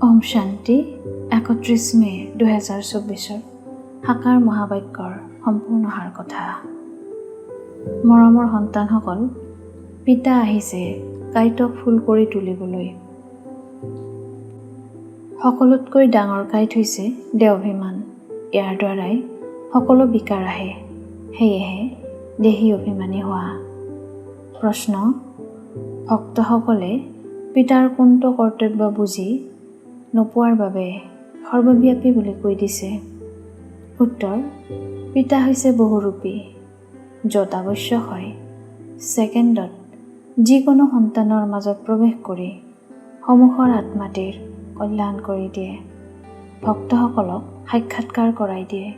ওম শান্তি ৩১ মে ২০২৪ সাকাৰ মহাবাক্যৰ সম্পূৰ্ণ সাৰ কথা। মৰমৰ সন্তানসকল, পিতা আহিছে কাঁইটক ফুল কৰি তুলিবলৈ। সকলোতকৈ ডাঙৰ কাঁইট হৈছে দেহ-অভিমান। ইয়াৰ দ্বাৰাই সকলো বিকাৰ আহে। সেয়েহে দেহী অভিমানী হোৱা। প্ৰশ্ন: ভক্তসকলে পিতাৰ কোনটো কৰ্তব্য বুজি নোপোৱাৰ বাবে সৰ্বব্যাপী বুলি কৈ দিছে? উত্তৰ: পিতা হৈছে বহুৰূপী, য'ত আৱশ্যক হয় ছেকেণ্ডত যিকোনো সন্তানৰ মাজত প্ৰৱেশ কৰি সমুখৰ আত্মাটিৰ কল্যাণ কৰি দিয়ে, ভক্তসকলক সাক্ষাৎকাৰ কৰাই দিয়ে।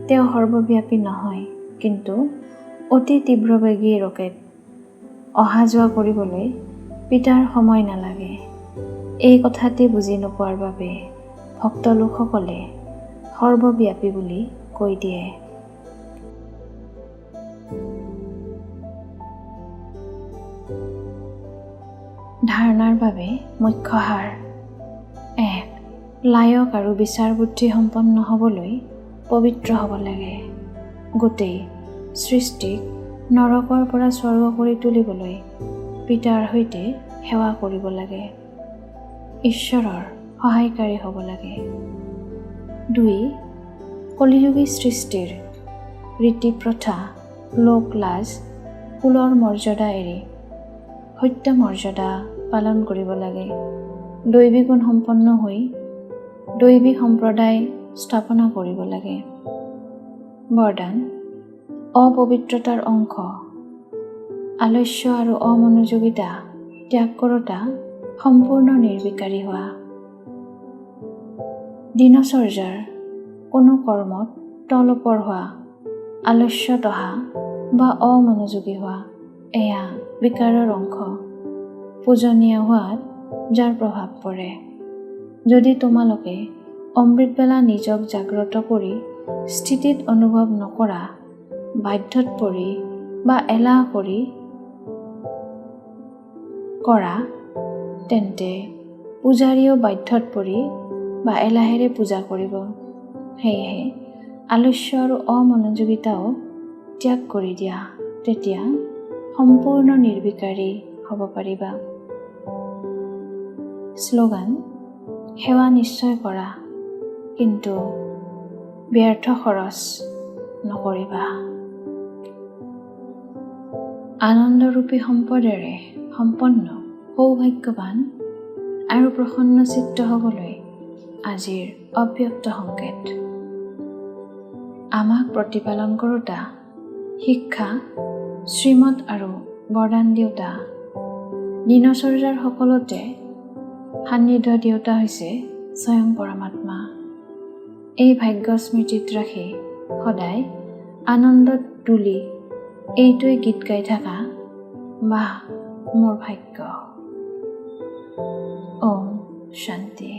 তেওঁ সৰ্বব্যাপী নহয়, কিন্তু অতি তীব্ৰবেগী ৰকেট। অহা যোৱা কৰিবলৈ পিতাৰ সময় নালাগে। এই কথাটি বুজি নোপোৱাৰ বাবে ভক্ত লোকসকলে সৰ্বব্যাপী বুলি কৈ দিয়ে। ধাৰণাৰ বাবে মুখ্য সাৰ: ১. লায়ক আৰু বিচাৰ বুদ্ধি সম্পন্ন হ'বলৈ পবিত্ৰ হ'ব লাগে। গোটেই সৃষ্টিক নৰকৰ পৰা স্বৰ্গ কৰি তুলিবলৈ পিতাৰ সৈতে সেৱা কৰিব লাগে। ঈশ্বৰৰ সহায়কাৰী হ'ব লাগে। ২. কলিযুগী সৃষ্টিৰ ৰীতি প্ৰথা, লোক লাজ, কুলৰ মৰ্যাদা এৰি সত্য মৰ্যাদা পালন কৰিব লাগে। দৈৱী গুণ সম্পন্ন হৈ দৈৱী সম্প্ৰদায় স্থাপনা কৰিব লাগে। বৰদান: অপবিত্ৰতাৰ অংশ, আলস্য আৰু অমনোযোগিতা ত্যাগ কৰোঁতা সম্পূৰ্ণ নিৰ্বিকাৰী হোৱা। দিনচৰ্যাৰ কোনো কৰ্মত তল-ওপৰ হোৱা, আলস্যত অহা বা অমনোযোগী হোৱা, এয়া বিকাৰৰ অংশ। পূজনীয় হোৱাত যাৰ প্ৰভাৱ পৰে। যদি তোমালোকে অমৃতবেলা নিজক জাগ্ৰত কৰি স্থিতিত অনুভৱ নকৰা, বাধ্যত পৰি বা এলাহ কৰি কৰা, তেন্তে পূজাৰীয়েও বাধ্যত পৰি বা এলাহেৰে পূজা কৰিব। সেয়েহে আলস্য আৰু অমনোযোগিতাও ত্যাগ কৰি দিয়া, তেতিয়া সম্পূৰ্ণ নিৰ্বিকাৰী হ'ব পাৰিবা। শ্লোগান: সেৱা নিশ্চয় কৰা, কিন্তু ব্যৰ্থ খৰচ নকৰিবা। আনন্দৰূপী সম্পদেৰে সম্পন্ন সৌভাগ্যৱান আৰু প্ৰসন্নচিত্ত হ'বলৈ আজিৰ অব্যক্ত সংকেত। আমাক প্ৰতিপালন কৰোঁতা, শিক্ষা, শ্ৰীমত আৰু বৰদান দিওঁতা, দিনচৰ্যাৰ সকলোতে সান্নিধ্য দিওঁতা হৈছে স্বয়ং পৰমাত্মা। এই ভাগ্য স্মৃতিত ৰাখি সদায় আনন্দত তুলি এইটোৱে গীত গাই থাকা: বাহ মোৰ ভাগ্য। ওম শান্তি।